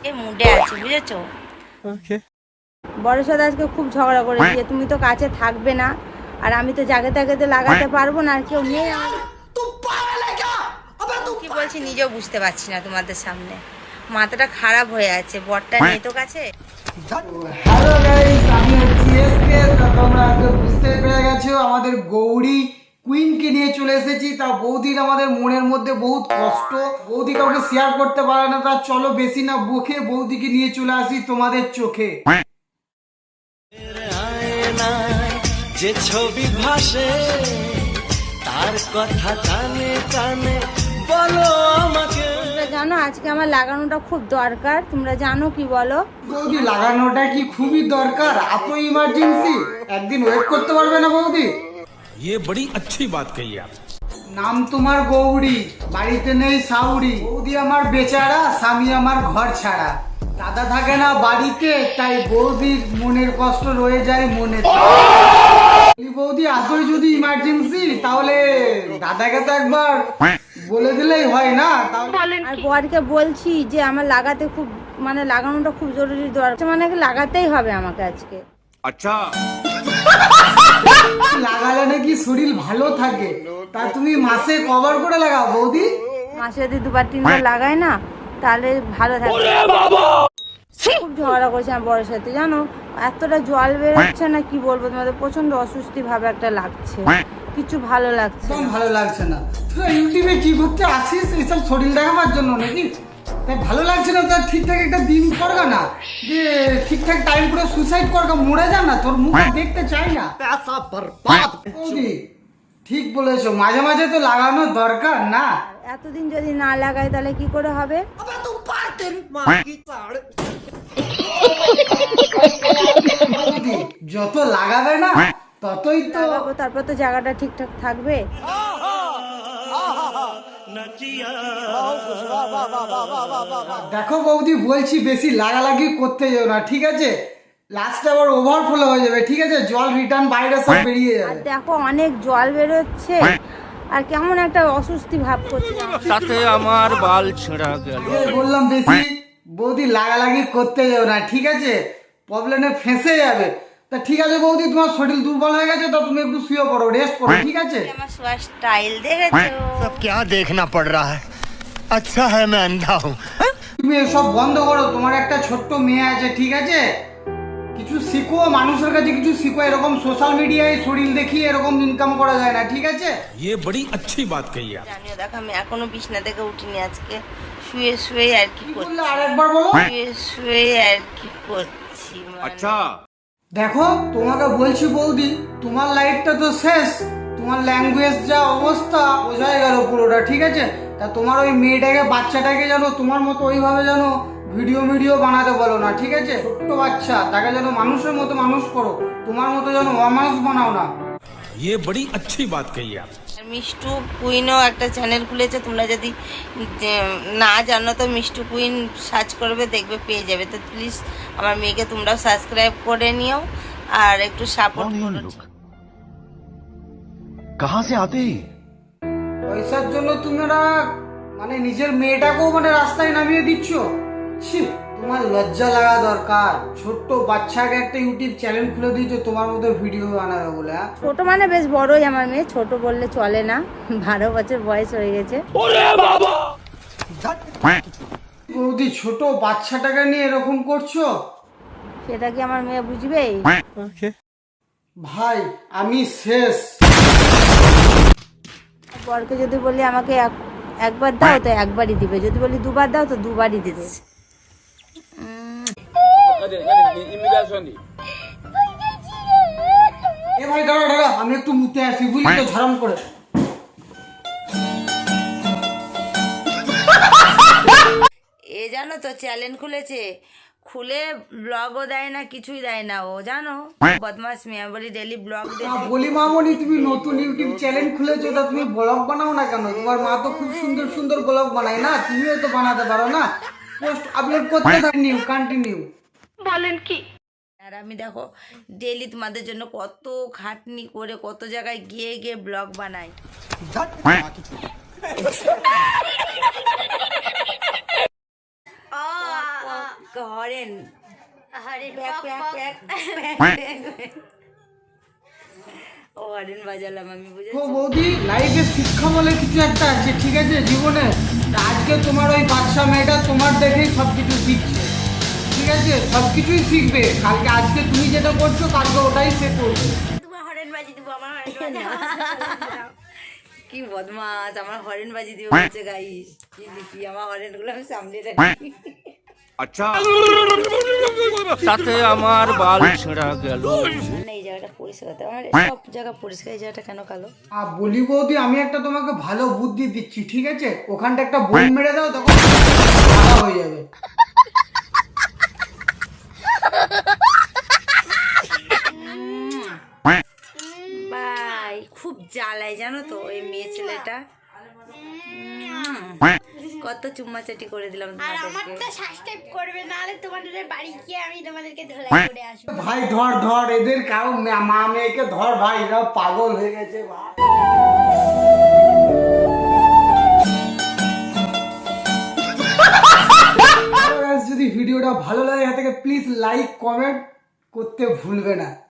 এই মুডে আছে, বুঝেছো? ওকে। বড় সাথে আজকে খুব ঝগড়া করে দিয়ে, তুমি তো কাছে থাকবে না, আর আমি তো জাগে তাকে তো লাগাতে পারবো না, আর কেউ নেই আমার। কি বলছি নিজেও বুঝতে পারছি না তোমাদের সামনে, মাথাটা খারাপ হয়ে আছে। বরটা নেই তো কাছে। হ্যালো গাইস, আমি হচ্ছি এসকে। তোমরা বুঝতে পেরে গেছো, আমাদের গৌরী কুইনকে নিয়ে চলে এসেছি। তা বৌদির আমাদের মনের মধ্যে বহুত কষ্ট, বৌদি কাউকে শেয়ার করতে পারে না। তা চলো বেশি না বকে বৌদিকে নিয়ে চলে আসি তোমাদের চোখে। যে ছবি ভাসে তার কথা কানে কানে বলো আমাকে। তোমরা জানো আজকে আমার লাগানোটা খুব দরকার, তোমরা জানো কি বলো? বৌদি লাগানোটা কি খুবই দরকার? এত ইমার্জেন্সি? একদিন ওয়েট করতে পারবে না বৌদি? ये बड़ी अच्छी बात कही आप। নাম তোমার গৌরী, বাড়িতে নেই সাউরি। বৌদি আমার বেচারা, স্বামী আমার ঘর ছাড়া। দাদা থাকে না বাড়িতে, তাই বৌদির মনের কষ্ট রয়ে যায় মনে। বৌদি আদৌ যদি ইমার্জেন্সি, তাহলে দাদাকে তো একবার বলে দিলেই হয় না? আর বরকে বলছি যে আমার লাগাতে খুব, মানে লাগানোটা খুব জরুরি দরকার, মানে লাগাতেই হবে আমাকে আজকে। আচ্ছা, লাগালে নাকি শরীর ভালো থাকে। তা তুমি মাসে কবার করে লাগাও বৌদি? মাসে যদি দুবার তিনবার লাগাই না, তাহলে ভালো থাকে। খুব ঝগড়া করছি আমার বড়ের সাথে, জানো? এতটা জল বেরোচ্ছে না, কি বলবো তোমাদের, প্রচন্ড অস্বস্তি ভাবে একটা লাগছে, কিছু ভালো লাগছে একদম না। ভালো লাগছে না। তোরা ইউটিউবে কি করতে আসিস এইসব শরীর দেখাবার জন্য নাকি? তাই ভালো লাগছে না, তার ঠিকঠাক একটা দিন করগা না, যে ঠিকঠাক টাইম করে সুসাইড করগা, মরে যা না, তোর মুখ আর দেখতে চাই না। বৌদি ঠিক বলেছো, মাঝে মাঝে তো লাগানো দরকার না? এতদিন যদি না লাগাই তাহলে কি করে হবে? বৌদি যত লাগাবে না ততই তো লাগাবো, তারপর তো জায়গাটা ঠিকঠাক থাকবে। দেখো বৌদি বলছি, বেশি লাগালাগি করতে যাও না, ঠিক আছে? লাস্টে আবার ওভারফ্লো হয়ে যাবে, ঠিক আছে? জল রিটার্ন বাইরে সব বেরিয়ে আর যাবে। দেখো অনেক জল বেরোচ্ছে, আর কেমন একটা অস্বস্তি ভাব করছে। তাতে আমার বাল ছেঁড়া গেল। এই বললাম বেশি বৌদি লাগালাগি করতে যাও না, ঠিক আছে? প্রবলেমে ফেঁসে যাবে। তা ঠিক আছে বৌদি, তোমার শরীর দুর্বল হয়ে গেছে, তো তুমি একটু শুয়ে পড়ো, রেস্ট করো, ঠিক আছে? আমার শোয়ার স্টাইল দেখেছো? सब क्या देखना पड़ रहा है। अच्छा है मैं अंधा हूँ। তুমি এসব বন্ধ করো, তোমার একটা ছোট্ট মেয়ে আছে, ঠিক আছে? কিছু শিখো, মানুষের কাছে কিছু শিখো। এরকম সোশ্যাল মিডিয়ায় শরীর দেখিয়ে এরকম ইনকাম করা যায় না, ঠিক আছে? ये बड़ी अच्छी बात कही आप। জানিও, দেখো আমি এখনো বিছনা থেকে উঠিনি, আজকে শুয়ে শুয়ে আর কি কি করছি, বললে আরেকবার বলো? শুয়ে শুয়ে আর কি করছি মানে। আচ্ছা, দেখো তোমাকে বলছি বৌদি, তোমার লাইফটা তো শেষ। তোমার ল্যাঙ্গুয়েজ যা অবস্থা বোঝাই গেল পুরোটা, ঠিক আছে? তা তোমার ওই মেয়েটাকে, বাচ্চাটাকে যেন তোমার মতো ওইভাবে যেন ভিডিও বানাতে বলো না, ঠিক আছে? ছোট্ট বাচ্চা, তাকে যেন মানুষের মতো মানুষ করো, তোমার মতো যেন অমানুষ বানাও না। ये बड़ी अच्छी बात कही आप। মিষ্টু কুইনও একটা চ্যানেল খুলেছে, তোমরা যদি না জানো তো মিষ্টু কুইন সার্চ করবে, দেখবে পেয়ে যাবে। তো প্লিজ আমার মেয়েকে তোমরাও সাবস্ক্রাইব করে নিও আর একটু সাপোর্ট করো। कहाँ से आते ही পয়সার জন্য তোমরা মানে নিজের মেয়েটাকেও মানে রাস্তায় নামিয়ে দিচ্ছ। ছি, তোমার লজ্জা লাগা দরকার। ছোট্ট বাচ্চাকে একটা ইউটিউব চ্যানেল খুলে দিয়েছো তোমার মতো ভিডিও বানাবে বলে, হ্যাঁ? ছোট মানে বেশ বড়ই আমার মেয়ে, ছোট বললে চলে না, 12 বছর বয়স হয়ে গেছে। বৌদি ছোট বাচ্চাটাকে নিয়ে এরকম করছো? সেটা কি আমার মেয়ে বুঝবে? ওকে। ভাই আমি শেষ। বরকে যদি বলি আমাকে একবার দাও তো একবারই দিবে, যদি বলি দুবার দাও তো দুবারই দিবে। এ ভাই দাঁড়া দাঁড়া, আমি একটু মুতে আসি, বুঝলি তো, ঝরম করে। এ জানো তো চ্যানেল খুলেছে, খুলে ব্লগও দেয় না, কিছুই দেয় না ও, জানো? বদমাস মেয়ে। আমি বলি ডেলি ব্লগ দে। বলি মামনি, তুমি নতুন ইউটিউব চ্যানেল খুলেছো, তা তুমি ব্লগ বানাও না কেন? তোমার মা তো খুব সুন্দর সুন্দর ব্লগ বানায় না, তুমিও তো বানাতে পারো না? পোস্ট আপলোড করতে থাকি, কন্টিনিউ। আর আমি দেখো ডেলি তোমাদের জন্য কত খাটনি করে কত জায়গায় গিয়ে গিয়ে ব্লগ বানাই। হরেন হরেন প্যাক পক প্যাক পক। প্যাক প্যাক। ও হরেন বাজালাম আমি, তো বুঝেছো? বৌদি লাইফে শিক্ষা বলে কিছু একটা আছে, ঠিক আছে, জীবনে। তা আজকে তোমার ওই বাচ্চা মেয়েটা তোমার দেখেই সব কিছু শিখছে, ঠিক আছে, সব কিছুই শিখবে কালকে। আজকে তুমি যেটা করছো কালকে ওটাই সে করবে। তোমার হরেন বাজি দিব, আমার হরেন বাজি কি বদমাস, আমার হরেন বাজি দিবে বলছে গাইস। কি দেখি আমার হরেন গুলো আমি সামনে রাখি। अच्छा তাতে আমার বাল ছেঁড়া গেল। না, এই জায়গাটা পরিষ্কার হতে আমার সব জায়গা পরিষ্কার, এই জায়গাটা কেন কালো? আর বলি বৌদি, আমি একটা তোমাকে ভালো বুদ্ধি দিচ্ছি, ঠিক আছে, ওখানটা একটা বোম মেরে দাও, তখন সাদা হয়ে যাবে। ভাই খুব জ্বালায় জানো তো ওই মেয়ে ছেলেটা। কত চুম্মাচাটি করে দিলাম আর আমার তোমাদেরকে। তো সাবস্ক্রাইব করবে, নাহলে তোমাদের বাড়ি গিয়ে আমি তোমাদেরকে ধরে করে আসবো। ভাই ধর ধর, এদের কারো মা মেয়েকে ধর ভাই, এরা পাগল হয়ে গেছে ভাই। যদি ভিডিওটা ভালো লাগে, প্লিজ লাইক কমেন্ট করতে ভুলবে না।